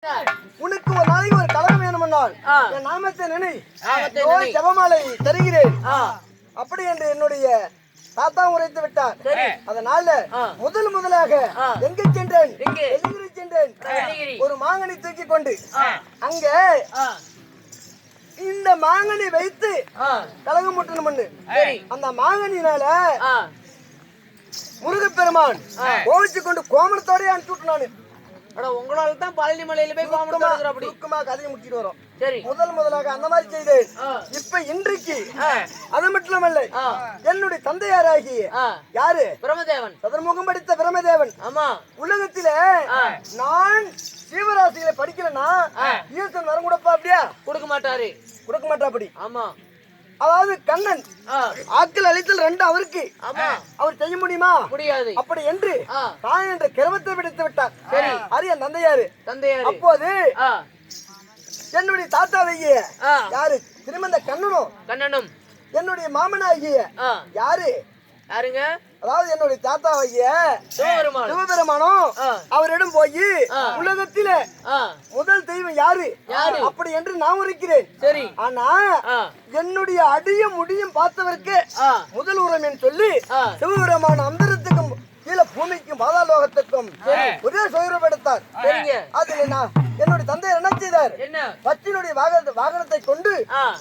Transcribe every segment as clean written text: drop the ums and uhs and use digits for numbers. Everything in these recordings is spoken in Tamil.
உனக்கு ஒரு நாளைக்கு ஒரு கலகம் வேணுமென்றால் என் நாமத்தை நினை, ஜெபமாலை தருகிறேன் அப்படி என்று என்னுடைய தாத்தா உரைத்து விட்டார். அதனால முதலாக எங்கே சென்றேன், சென்றேன் ஒரு மாங்கனி தூக்கி கொண்டு அங்க இந்த மாங்கனி வைத்து கலகம் முட்டணும். அந்த மாங்கனினால முருகப்பெருமான் கோவிச்சு கொண்டு கோமணத்தோடய அனுப்பிச்சு நானு. உங்களால தான் பழனி மலையில போய் கதையை முடிச்சிட்டு வரோம். முதலாக அந்த மாதிரி செய்தேன். இப்ப இன்றைக்கு அது மட்டுமல்ல, என்னுடைய தந்தையாராகிய யாரு பிரம்மதேவன், சதுர்முகம் படித்த பிரம்மதேவன் உலகத்தில நான் ஜீவராசிகளை படிக்கலன்னா ஈசன் வரம் கொடுப்பா அப்படியா? கொடுக்க மாட்டாரு, கொடுக்க மாட்டா அப்படி. ஆமா, அதாவது கண்ணன் ஆக்கள் அழித்தல் ரெண்டு அவருக்கு, அவர் செய்ய முடியுமா? முடியாது. அப்படி என்று தான் என்ற கிரமத்தை பிடித்து விட்டார். சரி, அது என் தந்தையாரு. அப்போது என்னுடைய தாத்தாவைய யாரு திருமந்த கண்ணனும் என்னுடைய மாமனாகிய யாரு யாருங்க, அதாவது என்னுடைய தாத்தாவைய சிவபெருமானும் அவரிடம் போய் உலகத்தில முதல் தெய்வம் யாரு அப்படி என்று நான் உரைக்கிறேன். சரி, ஆனா என்னுடைய அடியும் முடியும் பார்த்தவருக்கு முதல் உரம் என்று சொல்லி சிவபெருமான அந்தரத்துக்கும் கீழே பூமிக்கும் பாதாளோகத்துக்கும் ஒரே சுயரூபம் எடுத்தார். அதுல நான் என்னுடைய தந்தையர் என்ன செய்தார், பச்சினுடைய வாகனத்தை கொண்டு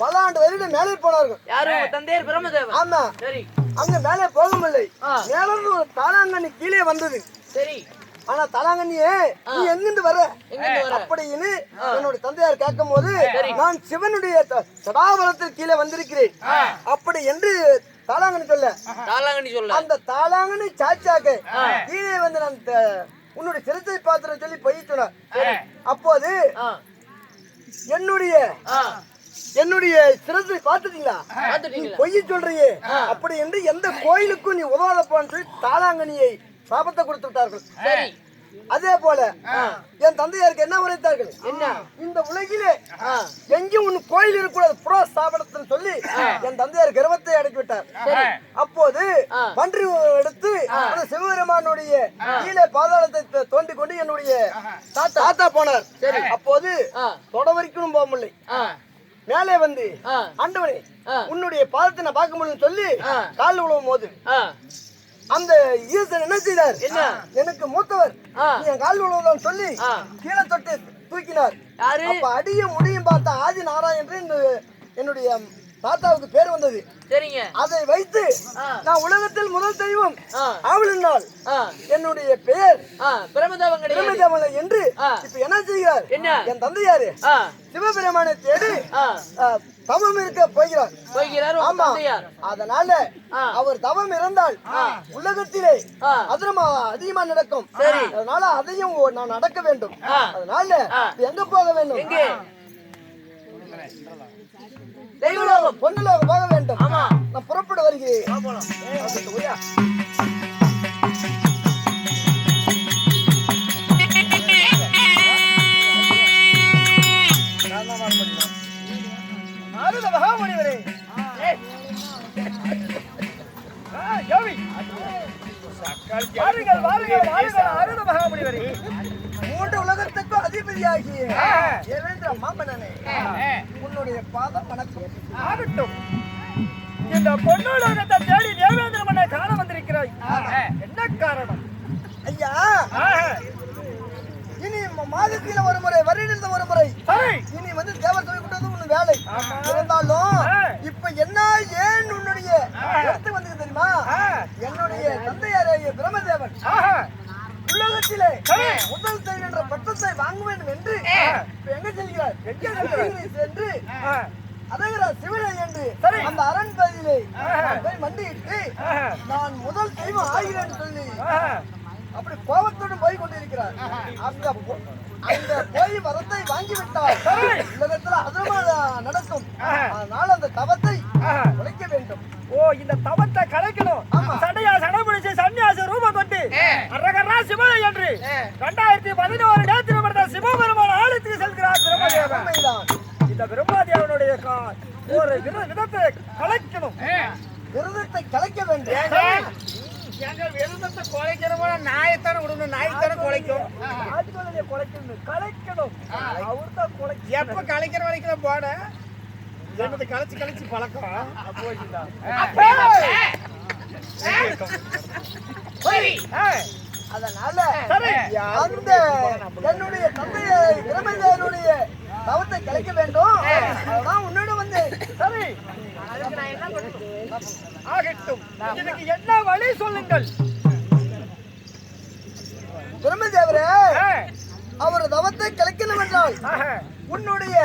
பல ஆண்டு வரையிலும் மேலே போனார்கள். ஆமா, அங்க மேலே போகவில்லை. மேல ஒரு தாளாங்கண்ணி கீழே வந்தது. சரி, ஆனா தாளாங்கண்ணியே நீ எங்கிருந்து வர அப்படின்னு என்னுடைய தந்தையார் கேட்கும் போது நான் சிவனுடைய சதாபலத்தில் கீழே வந்திருக்கிறேன் அப்படி என்று தாளாங்கண்ணி சொல்ல அந்த தாளாங்கண்ணி சாச்சாக்க கீழே வந்து நான் உன்னுடைய சிரத்தை பாத்திரம் சொல்லி பொய் சொன்னார். அப்போது என்னுடைய சிரத்தை பார்த்துட்டீங்களா, பொய் சொல்றியே அப்படி என்று எந்த கோயிலுக்கும் நீ உதவாதப்பான்னு சொல்லி தாளாங்கண்ணியை சாபத்தை கொடுத்து விட்டார்கள். அதே போல என் தந்தையாருக்கு என்ன உரைத்தார்கள், என்ன இந்த உலகிலே எங்கேயும் உன் கோயில் இருக்கக்கூடாது புறா ஸ்தாபனத்துன்னு சொல்லி என் தந்தையார் கர்வத்தை அடக்கி விட்டார். அப்போது பன்றி எடுத்து சிவபெருமானுடைய கீழே பாதாளத்தை தோண்டி கொண்டு என்னுடைய தாத்தா போனார். அப்போது தொட வரைக்கும் போக முடியல. மேலே வந்து ஆண்டவனே உன்னுடைய பாதத்தை நான் பார்க்க முடியும் சொல்லி கால் உழவும் போது அந்த ஈசன் என்ன செய்தார், எனக்கு மூத்தவர் என் கால் உழவுதான் சொல்லி கீழே தொட்டு தூக்கினார். அப்ப அடிய முடியும் பார்த்தா ஆதி நாராயணன் என்று என்னுடைய தாத்தாவுக்கு பேர் வந்தது. சரிங்க, அதை வைத்து நான் உலகத்தில் முதல் தெய்வம் ஆவலினால் என்னுடைய பெயர் பிரம்மதேவன் என்று இப்ப என்ன செய்கிறார், என் தந்தையாரு சிவபெருமானை தேடி தவம் இருக்க போகிறார். ஆமா, அதனால அவர் தவம் இருந்தால் உலகத்திலே அதிகமா நடக்கும். அதனால அதையும் நான் நடக்க வேண்டும். அதனால எங்க போக வேண்டும், தெய்வலோகம் பொன்னுலோகம் போக வேண்டும். நான் புறப்பட வருகிறேன். மகாமுனிவரே, மகாமுனிவரே, மூன்று உலகத்துக்கும் அதிபதியாகிய தேவேந்திர மாமன்னனே, உன்னுடைய பாதம் வணக்கம். ஆகட்டும், இந்த பொன்னுலகத்தை தேடி தேவேந்திர மன்னனை காண வந்திருக்கிறாய், என்ன காரணம்? ஐயா, இனி மாதத்தில ஒரு முறை, வருடத்தில் ஒரு முறை இனி வந்து தேவர் சொல்லி கொடுத்தது உன் வேலை இருந்தாலும் இப்ப என்ன ஏன் உன்னுடைய இடத்துக்கு வந்து தெரியுமா, என்னுடைய தந்தையாரைய பிரம்மதேவன் உலகத்திலே முதல் செயல் என்ற பட்டத்தை வாங்க வேண்டும் என்று எங்க செல்கிறார் சென்று அதேதான் சிவனை என்று அந்த அரண்மனையிலே போய் மண்டியிட்டு நான் முதல் தெய்வம் ஆகிறேன் சொல்லி அப்படி கோபத்தோடு போய் கொண்டிருக்கிறார். அங்க போய் வரத்தை வாங்கிவிட்டால் உலகத்துல அதுமா நடக்கும். அதனால அந்த தவத்தை உழைக்க வேண்டும். ஓ, இந்த தவத்தை கலைக்கணும். சடையா சடபிடிச்சு சன்னியாச ரூபம் கொண்டு அரகரா சிவனை என்று 2011 நேற்று நடந்த சிவபெருமான் ஆலயத்துக்கு செல்கிறார் பிரம்மதேவன். இந்த பிரம்மதேவனுடைய ஒரு விதத்தை கலைக்கணும், விரதத்தை கலைக்க வேண்டும். எங்க விருந்தத்தை குலைக்கிறவங்க நாயத்தானே விடணும், நாய்த்தானே குலைக்கும். ஆட்டுக்கொலையை குலைக்கணும், கலைக்கணும். அவர்தான் குலைக்கணும். எப்ப கலைக்கிற வரைக்கும் போட என்னது கலைச்சு கலைச்சு பழக்கம். அதனால அந்த என்னுடைய தந்தையை பிரம்மதேவனுடைய தவத்தை கலைக்க வேண்டும். அதான் உன்னோட வந்து சரி நான் என்ன பண்ணணும்? ஆகட்டும். இதுக்கு என்ன வழி சொல்லுங்கள். பிரம்மதேவரே, அவர் தவத்தை கலைக்கணும் என்றால் உன்னுடைய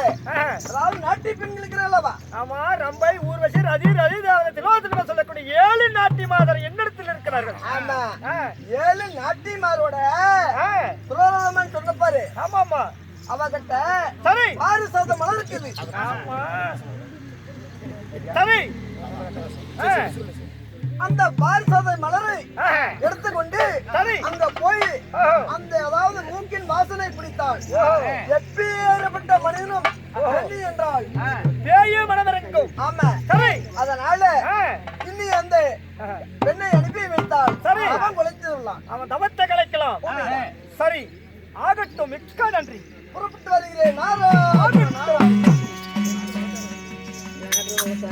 அதாவது நாட்டிய பெண்களுக்கு அல்லவா? ஆமா, ரம்பை, ஊர்வசி, ரதி, ரதி திலோதனம் சொல்லக்கூடிய 7 நாட்டி மாதர் என்னிடத்தில் இருக்கிறார்கள். ஆமா, 7 நாட்டிமாரோட துரோகமன் சொன்னப்பாரு. ஆமாமா, அவகிட்ட சரி பாரிசாத மலர் இருக்குது. ஆமா சரி, அந்த பாரிசாத மலரை எடுத்துக்கொண்டு அங்க போய் அந்த அதாவது மூக்கின் வாசனை பிடித்தாள். எப்பேற்பட்ட மனிதனும் பெண்ணி என்றால் பேய மனமிறங்கும். ஆமா சரி, அதனால இன்னி அந்த பெண்ணை அனுப்பி வைத்தாள். சரி, அவன் குலைத்துள்ளான். அவன் தவத்தை கலைக்கலாம். சரி, ஆகட்டும், மிக்க நன்றி. புறப்பட்டு வருகிறேன். நாராயண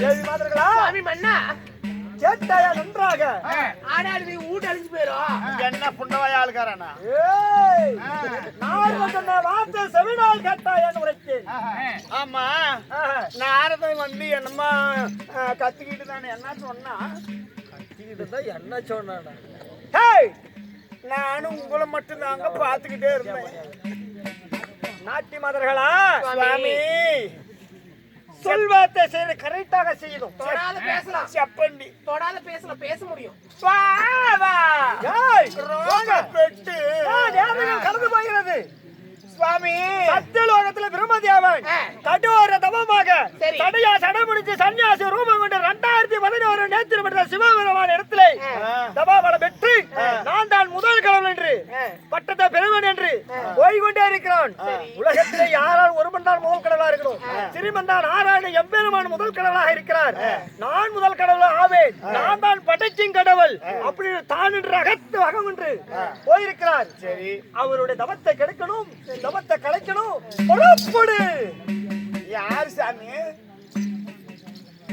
தேவி மாதர்களா, சாமி மன்னா, கேட்டாயா நன்றாக? ஆனாலும் நீ வீட்டு அழிஞ்சு போயிரும். என்ன புண்டவாயா ஆளுக்காரனா? நான் சொன்ன வார்த்தை செவினால் கேட்டாயான்னு உரைத்தேன். ஆமா, நாரதன் வந்து என்னமா கத்திக்கிட்டு தானே என்ன சொன்னா? கத்திக்கிட்டு தான் என்ன சொன்னானா? நானும் உங்களை மட்டும் தாங்க பாத்துக்கிட்டே இருந்தேன். நாட்டி மாதர்களா, சுவாமி சொல்வார்த்தை செய்து கரெக்டாக செய்யணும். தொடாத பேசலாம், செப்பண்டி தொடாத பேசலாம், பேச முடியும். கடந்து போகிறது. சுவாமி, சத்தியலோகத்துல பிரம்மதேவன் கடோர தவமாக தடையா சடமுடிச்சு சன்னியாசி ரூபம் கொண்டு 2011 நேத்திரமற்ற சிவபெருமான இடத்துல தபாபல பெற்று நான் தான் முதல் கடவுள் என்று பட்டத்தை பெறுவன் என்று போய்கொண்டே இருக்கிறான். உலகத்திலே யாரால் ஒருவன் தான் முதல் கடவுளா இருக்கணும். சிறுமன் தான் ஆராய்ந்து எம்பெருமான் முதல் கடவுளாக இருக்கிறார். நான் முதல் கடவுளாக ஆவேன். நான் தான் படைக்கும் கடவுள் அப்படி தான் என்று அகத்து வகம் என்று போயிருக்கிறார். சரி, அவருடைய தவத்தை கெடுக்கணும், தவத்தை கலைக்கணும். புறப்படு. யார் சாமி?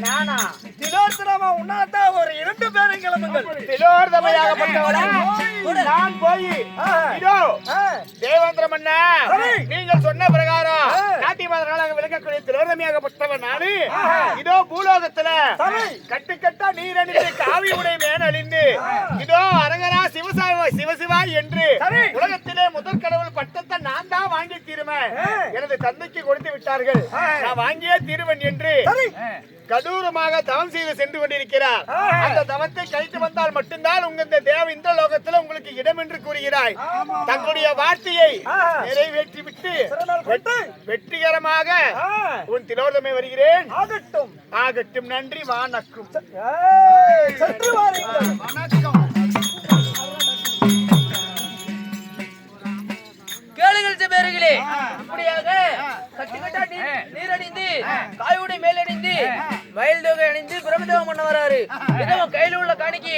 நானா? திலோத்தரமா உன்னாத்தான் ஒரு 2 பேரும் கிளம்புங்கள். திலோத்தமையாகப்பட்டவளா நான் போய் இதோ தேவேந்திர மன்னா, நீங்கள் சொன்ன பிரகாரம் நாட்டி மாதர்களாக விளக்கக்கூடிய திலோத்தமையாகப்பட்டவன் நானு. இதோ பூலோகத்துல கட்டுக்கட்டா நீர் அணிந்து காவி உடை மேன் அழிந்து இதோ அரகரா சிவசிவா என்று உலகத்திலே முதல் கடவுள் பட்டத்தை நான் தான் வாங்கி தீருவேன். எனது தந்தைக்கு கொடுத்து விட்டார்கள். நான் வாங்கியே தீருவன் என்று கடூரமாக தவம் செய்து சென்று கொண்டிருக்கிறார். அந்த தவத்தை கழித்து வந்தால் மட்டும்தான் உங்க இந்த தேவ இந்த லோகத்துல உங்களுக்கு இடம் என்று கூறுகிறாய். தங்களுடைய வார்த்தையை நிறைவேற்றி விட்டு வெற்றிகரமாக உன் திலோதமை வருகிறேன். ஆகட்டும், ஆகட்டும். நன்றி, வணக்கம். கேளுங்கள் பேர்களே, இப்படியாக கட்டுக்கட்டா நீரணிந்து காயுடை மேலணிந்து மயில் தொகை அணிந்து பிரம்மதேவ மன்ன வராரு. இதவன் கையில உள்ள காணிக்கு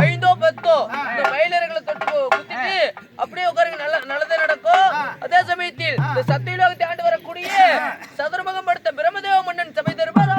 5ஓ 10ஓ இந்த மயிலர்களை தொட்டு குத்திட்டு அப்படியே உட்காருங்க. நல்லதே நடக்கும். அதே சமயத்தில் இந்த சத்தியலோகத்தை ஆண்டு வரக்கூடிய சதுரமுகம் படுத்த பிரம்மதேவ மன்னன் சபை தருவார்.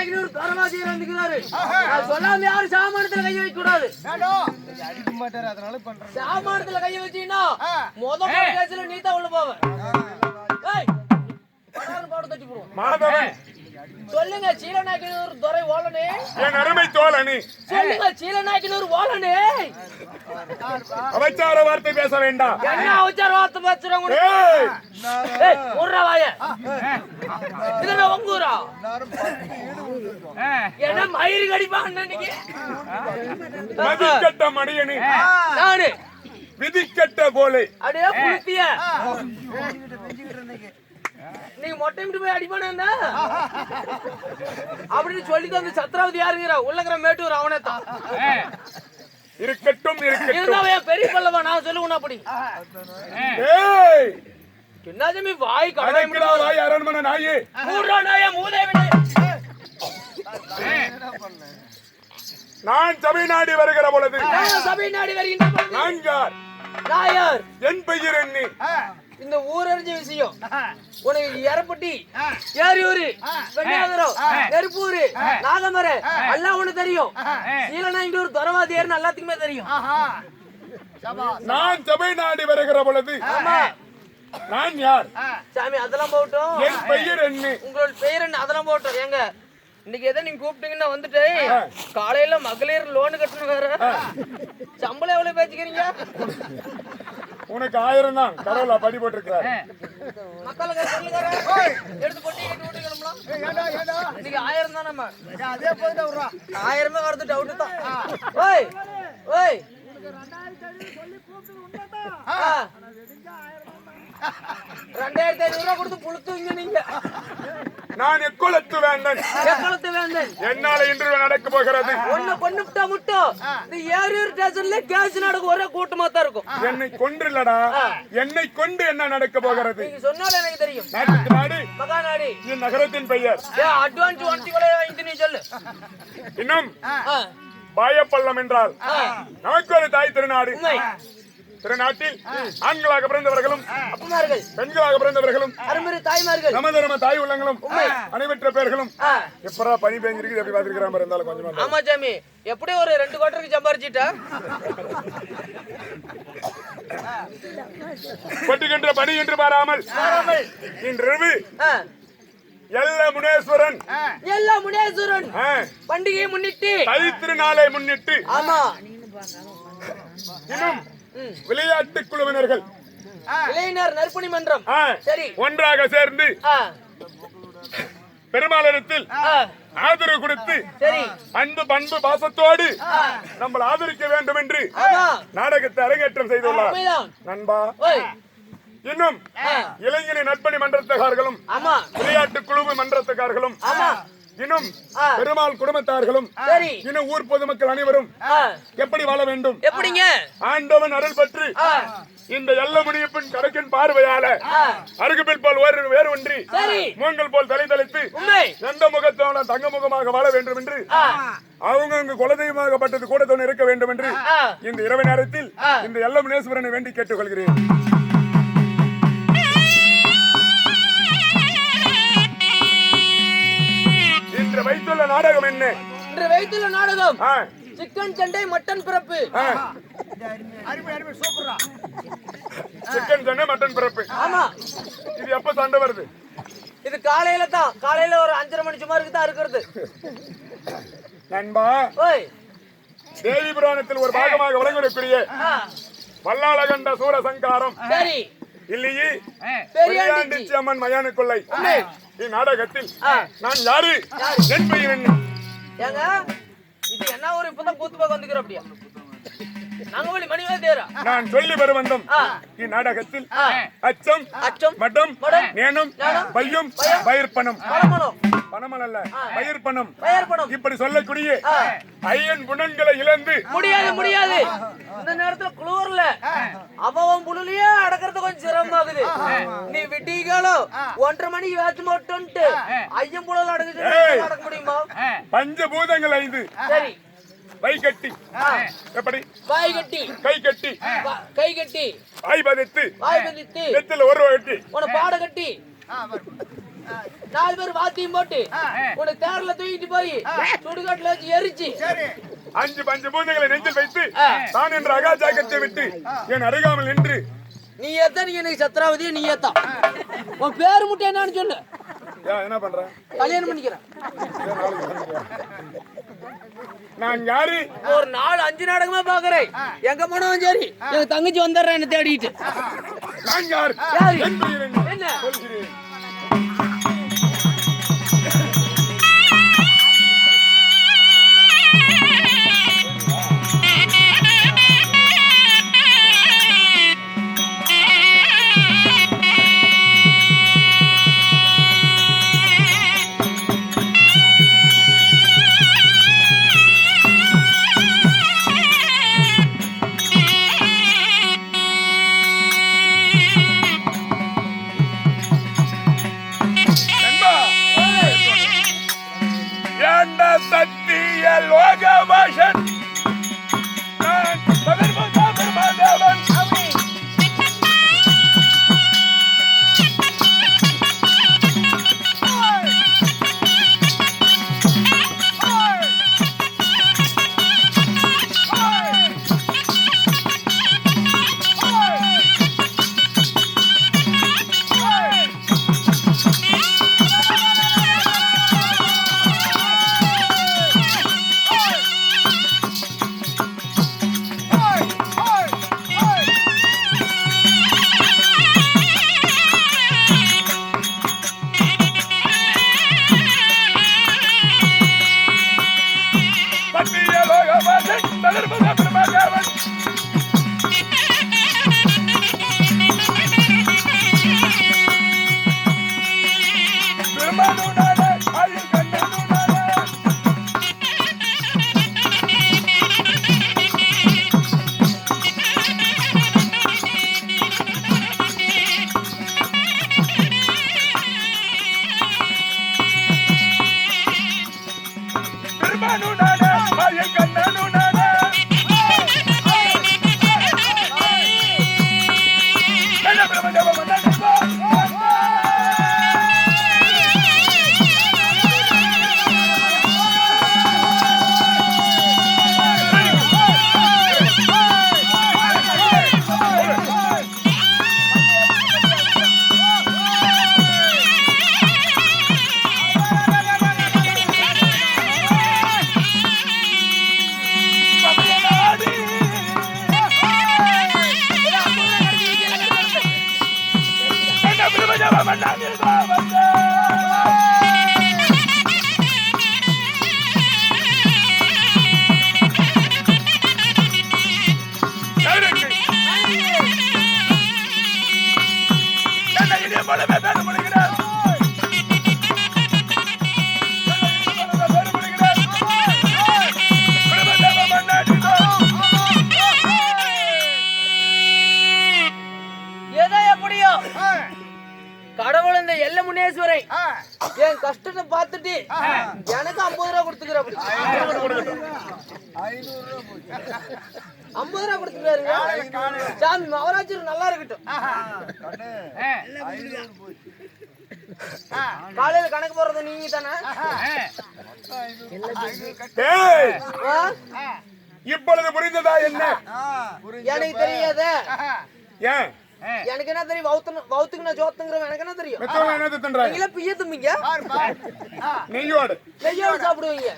சீலநாயகன் ஒரு தரவாசியர் வந்துக்கிறாரு. அது சொல்லாம யாரும் சாமானத்துல கைய வைக்க கூடாது. சாமானத்துல கைய வச்சீங்கன்னா முதல் கேஸ்ல நீ தான் உள்ள போவ. ஏய் பாட தட்டி போடுவோம். மாதவன் சொல்லுங்க சீலநாயகன் ஒரு துரை ஓலனே. என் அருமை தோழனே. சொல்லுங்க சீலநாயகன் ஒரு ஓலனே. அவச்சார வார்த்தை பேச வேண்டாம். என்ன அவச்சார வார்த்தை பேசுறவங்க? ஏய் ஊர்றா வாய. இதுல வங்கூரா. என்ன மயிறு கடிப்பா அண்ணனுக்கு? விதிக்கட்ட மணியனே. நானு விதிக்கட்ட போலே. அடே புளுத்திய. நீங்க மொட்டைமிட்டு போய் அடிப்பானே அப்படின்னு சொல்லிட்டு அந்த சத்ராவதி யாருங்கிற உள்ளங்கிற மேட்டூர் அவனே தான். இருக்கட்டும் இருக்கட்டும். இருந்தாலும் பெரிய பல்லவா நான் சொல்லுவேன் அப்படி. ஏய் என்ன ஜமி வாய் கடங்கடா வாய் அரண்மனை நாயே. மூடுறா நாயே மூதேவினே. நான் சபை நாடி வருகிற பொழுது நான் சபை நாடி வருகின்ற பொழுது நான் யார்? நாயர். என் பெயர் என்ன? இந்த ஊரறிஞ்ச விஷயம் உனக்கு எரப்பட்டி ஏரியூரு வெண்ணியாகரம் நெருப்பூரு நாகமர எல்லாம் உனக்கு தெரியும். சீலநாயகன் ஒரு துறவாதியார்னு எல்லாத்துக்குமே தெரியும். நான் சபை நாடி வருகிற பொழுது நான் யார்? சாமி அதெல்லாம் போகட்டும். என் பெயர் என்ன? உங்களோட பெயர் என்ன அதெல்லாம் போகட்டும். ஏங்க இன்னைக்கு எதை நீங்க கூப்பிட்டீங்கன்னா வந்துட்டு காலையில மகளிர் லோனு கட்டணும் வேற. சம்பளம் எவ்வளவு பேச்சுக்கிறீங்க? உனக்கு 1000 தான். கடவுளா படி போட்டிருக்காரு. மக்களுக்கு சொல்லுங்க எடுத்து போட்டு வீட்டு கிளம்பலாம். இன்னைக்கு 1000 தான். நம்ம அதே போயிட்டு விடுறா. 1000 வரது டவுட் தான். ஓய் ஓய் 2500 கொடுத்து புளுத்துவீங்க நீங்க. நான் எக்கொலத்து வேந்தன். எக்கொலத்து வேந்தன். என்னால இன்று நடக்க போகிறது. ஒண்ணு கொன்னுட்டா மட்டும் இந்த ஏரியூர் ஸ்டேஷன்ல கேஸ் நடக்கும். ஒரே கூட்டமா தான் இருக்கும். என்னை கொன்றில்லடா. என்னை கொண்டு என்ன நடக்க போகிறது? நீங்க சொன்னால எனக்கு தெரியும். நாட்டுக்கு நாடு மகாநாடு என் நகரத்தின் பெயர். அட்வான்ஸ் ஒன்றிகளை வாங்கி நீ சொல்லு. இன்னும் பாயப்பள்ளம் என்றால் நமக்கு ஒரு தாய் திருநாடு. திருநாட்டில் ஆண்களாக பிறந்தவர்களும் அப்பமார்கள் பெண்களாக பிறந்தவர்களும் அருமரு தாய்மார்கள் நமது தாய் உள்ளங்களும் அனைவற்ற பேர்களும் எப்பரா பனி பெஞ்சிருக்கு எப்படி பாத்துக்கிறாம இருந்தாலும் கொஞ்சமா. ஆமா சாமி எப்படி ஒரு 2 கோட்டருக்கு சம்பாரிச்சிட்டா கொட்டுகின்ற பனி என்று பாராமல் இன்றிரவு எல்லா முனேஸ்வரன் பண்டிகையை முன்னிட்டு தை திருநாளை முன்னிட்டு ஆமா இன்னும் விளையாட்டு குழுவினர்கள் இளைஞர் நற்பணி மன்றம் சரி ஒன்றாக சேர்ந்து பெருமாளிடத்தில் ஆதரவு கொடுத்து சரி அன்பு பண்பு பாசத்தோடு நம்மளை ஆதரிக்க வேண்டும் என்று நாடகத்தை அரங்கேற்றம் செய்துள்ளார் நண்பா. இன்னும் இளைஞரின் நற்பணி மன்றத்தக்காரர்களும் விளையாட்டு குழு மன்றத்தக்காரர்களும் இன்னும் பெருமாள் குடும்பத்தார்களும் இன்னும் ஊர் பொதுமக்கள் அனைவரும் எப்படி வாழ வேண்டும்? எப்படிங்க? ஆண்டவன் அருள் பற்றி இந்த எல்ல முடியப்பின் கடைக்கின் பார்வையால அருகுபில் போல் வேறு ஒன்றி மூங்கல் போல் தலை தலைத்து எந்த முகத்தோட தங்க முகமாக வாழ வேண்டும் என்று அவங்க குலதெய்வமாகப்பட்டது கூடத்தோடு இருக்க வேண்டும் என்று இந்த இரவு நேரத்தில் இந்த எல்ல முனேஸ்வரனை வேண்டி கேட்டுக்கொள்கிறேன். இன்று வைத்துள்ள நாடகம் என்ன? இன்று வைத்துள்ள நாடகம் சிக்கன் சண்டை மட்டன் பிறப்பு. சிக்கன் சண்டை மட்டன் பிறப்பு. ஆமா. இது எப்ப சண்டை வருது? இது காலையில தான். காலையில ஒரு 5:30 மணி சுமாருக்கு தான் இருக்கிறது. நண்பா தேவி புராணத்தில் ஒரு பாகமாக விளங்கக்கூடிய வல்லாளகண்ட சூரசங்காரம் சரி இல்லையே பெரியாண்டிச்சி அம்மன் மயான கொள்ளை நாடகத்தில் நான் யாரு? என் பெயர் என்ன? ஏங்க இது என்ன ஒரு இப்பதான் கூத்து பார்க்க வந்துக்கிறோம் அப்படியா? நாங்க மணிவே தேரா நான் சொல்லி வருவந்தம் இந்நாடகத்தில் அச்சம் மடம் நேனம் பையும் பயிர்ப்பணம் பணமல் அல்ல பயிர்ப்பணம் இப்படி சொல்லக்கூடிய ஐயன் குணங்களை இழந்து முடியாது இந்த நேரத்துல குளூர்ல அவன் புழுலையே அடக்கிறது கொஞ்சம் சிரமமாகுது. நீ விட்டீங்களும் 1:30 மணிக்கு வேச்சு மட்டும்ட்டு ஐயன் புழல் அடக்க முடியுமா? பஞ்சபூதங்கள் 5 சரி வை கட்டி எப்படி வாய் கட்டி கை கட்டி கை கட்டி வாய் பதித்து வாய் பதித்து நெத்தில ஒரு கட்டி உன பாட கட்டி 4 பேர் வாத்தியும் போட்டு உன்னை தேர்ல தூக்கிட்டு போய் சுடுகாட்டுல வச்சு எரிச்சு 5 பஞ்சபூதங்களை நெஞ்சில் வைத்து தான் என்ற அகாஜாகத்தை விட்டு என் அருகாமல் நின்று நீ ஏத்த நீ எனக்கு சத்ராவதியா நீ ஏத்தா உன் பேரு மட்டும் என்னன்னு சொல்லு என்ன பண்ற கல்யாணம் பண்ணிக்கிறேன் நான் யாரு ஒரு 4-5 நாடகமா பாக்குறேன் எங்க போனாலும் சரி எங்க தங்கச்சி வந்துடுறேன் என்ன தேடிட்டு நான் யார் யாரு? என் பெயர் என்ன சொல்கிறேன் சத்திய லோகவாசன் நான் பகர்மதாபர்மதேவன் கடவுள் இந்த எல்ல முனேஸ்வரை என் கஷ்டத்தை பார்த்துட்டு எனக்கு 50 ரூபா கொடுத்துக்கிறாரு. 50 ரூபா கொடுத்துக்கிறாருங்க. சாமி மகராஜர் நல்லா இருக்கட்டும். காலையில கணக்கு போறது நீங்க தானே? இப்பொழுது புரிந்ததா என்ன? எனக்கு தெரியாத. ஏன் எனக்கு என்ன தெரியும்? வவுத்துக்கு நான் ஜோத்துங்கிறவன் எனக்கு என்ன தெரியும்? நீங்களே பிய்ய தும்பிங்க, நெய்யோடு நெய்யோடு சாப்பிடுவீங்க.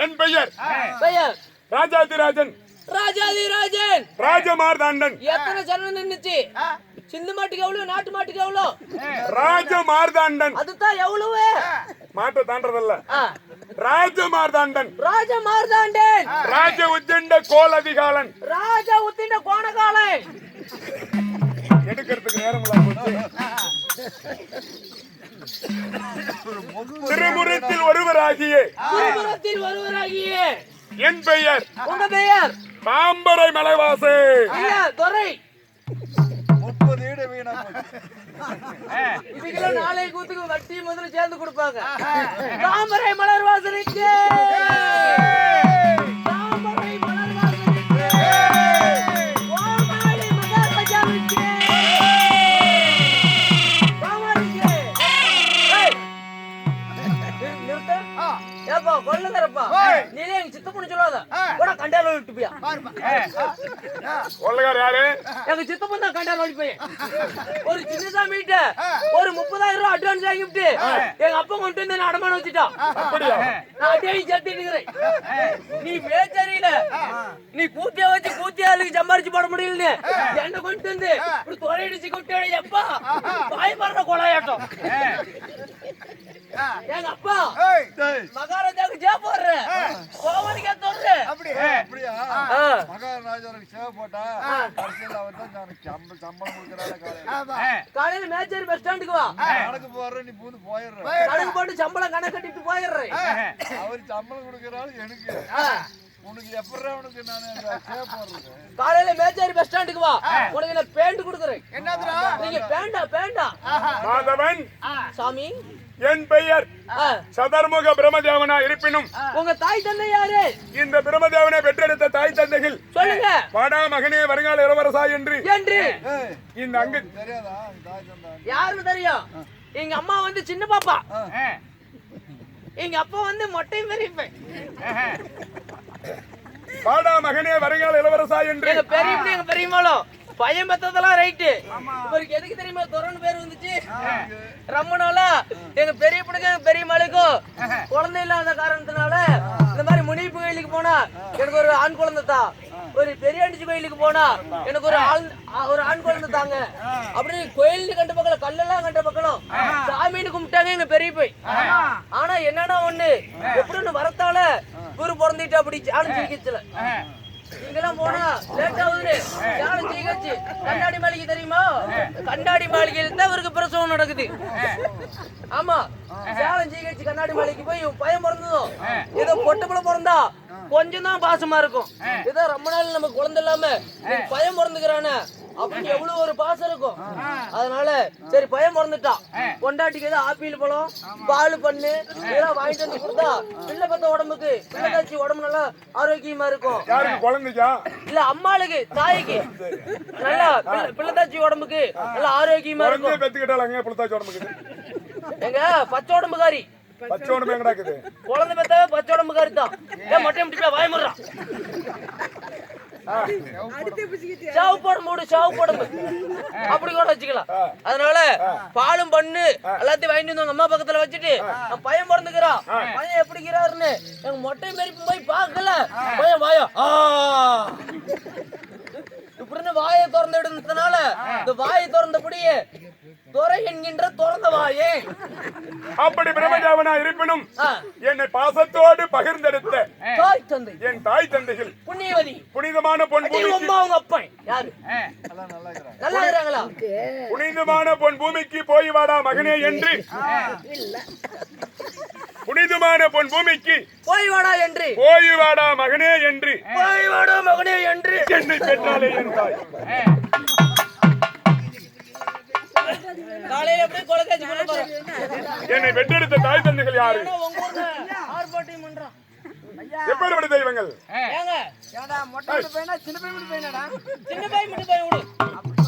என் பெயர் ராஜாதிராஜன். ராஜாதிராஜன் ராஜமார்தாண்டன். எத்தனை ஜனம் நின்னுச்சு? சிந்து மாட்டுக்கு எவ்வளவு, நாட்டு மாட்டுக்கு எவ்வளவு? ராஜமார்தாண்டன். அதுதான் எவ்வளவு? மாட்டை தாண்டதல்ல, ராஜமார்தாண்டன். ராஜமார்தாண்டன். ராஜ உத்திண்ட கோல் அதிகாலன். ராஜ உத்திண்ட கோணகாலன். எடுக்கிறதுக்கு நேரம் இல்ல. திருமுறத்தில் ஒருவராகிய என் பெயர். உங்க பெயர்? பாம்பரை மலைவாசே. துறை 30 ஈடு வீணா இதுக்கெல்லாம் நாளை கூத்துக்கு வட்டி முதல்ல சேர்ந்து கொடுப்பாங்க. தாமரை மலர் வாசனைக்கு, தாமரை மலர் வாசனைக்கு, கோமாளி மகாராஜாவுக்கு, கோமாளிக்கு ஏப்பா கொள்ளக்காரப்பா நீலே எங்க சித்தப்பன்னு சொல்லாத கூட கண்டால விட்டு போயா கொள்ளக்கார யாரு? எங்க சித்தப்பன் தான் கண்டால ஓடி போய் ஒரு சின்னசாமிட்ட ஒரு 30,000 ரூபாய் அட்வான்ஸ் வாங்கிட்டு எங்க அப்பா கொண்டு வந்து என்ன அடமானம் வச்சுட்டான். அப்படியா? நான் அடியே சேர்த்துட்டு இருக்கிறேன். நீ பேச்சறியில நீ கூத்தியா வச்சு கூத்தியாளுக்கு சம்பாரிச்சு போட முடியலன்னு என்ன கொண்டு வந்து இப்படி தொலைடிச்சு கொண்டு எப்பா பாய் மரண கொலையாட்டம். எங்க அப்பா மகாராஜாவுக்கு ஜே போடுற கோவனுக்கே தோடுற அப்படியா மகாராஜாவுக்கு சேவை போட்டா அரசியல் அவர் தான் சம்பளம் கொடுக்கறாரு. காலையில மேச்சேரி பஸ் ஸ்டாண்டுக்கு வா, கணக்கு போடுற நீ பூந்து போயிடுற. கணக்கு போட்டு சம்பளம் கணக்கு கட்டிட்டு போயிடுறேன். அவர் சம்பளம் கொடுக்கறாரு எனக்கு. உனக்கு எப்பறா உனக்கு நான் சேவை போடுறது? காலையில மேச்சேரி பஸ் ஸ்டாண்டுக்கு வா, உனக்கு நான் பேண்ட் கொடுக்குறேன். என்னதுடா நீங்க பேண்டா மாதவன் சாமி என் பெயர் சதர்முக பிரம்மதேவனா இருப்பினும் உங்க தாய் தந்தை யாரு? இந்த பிரம்மதேவனை பெற்றெடுத்த தாய் தந்தைகள் சொல்லுங்க. வாடா மகனே வருங்கால இளவரசா என்று இந்த அங்கு தெரியாதா தாய் தந்தா? யாருன்னு தெரியும். எங்க அம்மா வந்து சின்ன பாப்பா, எங்க அப்பா வந்து மொட்டை பெரியப்பன். வாடா மகனே வருங்கால இளவரசா என்று எங்க பெரியப்பன் எங்க பெரியம்மாளும் பையன் பெத்ததெல்லாம் ரைட்டு. இவருக்கு எதுக்கு தெரியுமா துறன்னு பேர் வந்துச்சு? ரம்மனால எங்க பெரியப்பனுக்கு எங்க பெரியம்மாளுக்கும் குழந்தை இல்லாத காரணத்தினால இந்த மாதிரி முனிப்பு கோயிலுக்கு போனா எனக்கு ஒரு ஆண் குழந்தை தான், ஒரு பெரியாண்டிச்சி கோயிலுக்கு போனா எனக்கு ஒரு ஆண் குழந்தை தாங்க அப்படின்னு கோயிலுக்கு கண்ட பக்கம் கல்லெல்லாம் கண்ட பக்கம் சாமின்னு கும்பிட்டாங்க எங்க பெரிய போய். ஆனா என்னன்னா ஒண்ணு எப்படின்னு வரத்தால குரு பிறந்துட்டு அப்படி சாணம் ஜெயிக்கச்சுல இங்கெல்லாம் போனா லேட் ஆகுது. சாணம் ஜெயிக்கச்சு கண்ணாடி மாளிகை தெரியுமா? கண்ணாடி மாளிகையில் தான் இவருக்கு பிரசவம் நடக்குது. ஆமா சாணம் ஜெயிக்கச்சு கண்ணாடி மாளிகைக்கு போய் பையன் பிறந்ததும் ஏதோ பொட்டப்புல பிறந்தா கொஞ்சம் தான் பாசமா இருக்கும். ஏதோ ரொம்ப நாள் நம்ம குழந்தை இல்லாம பையன் பிறந்துக்கிறானே அப்படின்னு எவ்வளவு ஒரு பாசம் இருக்கும். அதனால சரி பையன் பிறந்துட்டான், கொண்டாட்டிக்கு ஏதோ ஆப்பிள் பழம் பால் பண்ணு இதெல்லாம் வாங்கிட்டு வந்து கொடுத்தா பிள்ளை பத்த உடம்புக்கு பிள்ளை காட்சி உடம்பு நல்லா ஆரோக்கியமா இருக்கும். குழந்தைக்கா இல்ல அம்மாளுக்கு தாய்க்கு நல்லா பிள்ளை தாச்சி உடம்புக்கு நல்லா ஆரோக்கியமா இருக்கும். பெத்துக்கிட்டாங்க புள்ளத்தாச்சி உடம்புக்கு எங்க பச்சை உடம்புக்காரி பச்சை உடம்பு எங்கடா இருக்குது? குழந்தை பெத்தாவே பச்சை உடம்புக்காரி தான். ஏன் மொட்டை முடிப்பா வாய்முறான் அப்படி கூட வச்சுக்கலாம். அதனால பாலும் பண்ணு எல்லாத்தையும் வாங்கிட்டு வந்து அம்மா பக்கத்துல வச்சுட்டு பையன் பிறந்துக்கிறான். பையன் எப்படிக்கிறாருன்னு எங்க மொட்டை பெருப்பு போய் பாக்கல. பையன் வாயா இப்படின்னு வாயை திறந்து எடுத்ததுனால இந்த வாயை திறந்தபடியே துறை என்கின்ற திறந்த வாயே. அப்படி பிரம்மதேவனா இருப்பினும் என்னை பாசத்தோடு பகிர்ந்தெடுத்த தாய் தந்தை என் தாய் தந்தைகள் புண்ணியவதி புனிதமான பொன் பூமிக்கு அவங்க அப்பன் யாரு நல்லா இருக்கிறாங்களா? புனிதமான பொன் பூமிக்கு போய் வாடா மகனே என்று புனிதமான பொன் பூமிக்கு போய் வாடா என்று போய் வாடா மகனே என்று போய் வாடா மகனே என்று என்னை பெற்றாலே என் தாய். காலையில அப்படியே கொலைக்காட்சி பண்ண போறேன். என்னை பெற்றெடுத்த தாய் தந்தைகள் யாரு? உங்க ஊர்ல ஆர்ப்பாட்டம் பண்றான். எப்படிப்பட்ட தெய்வங்கள்? ஏங்க ஏடா மொட்டை பையனா சின்ன பையன் பையனாடா? சின்ன பையன் மட்டும் பையன் விடு.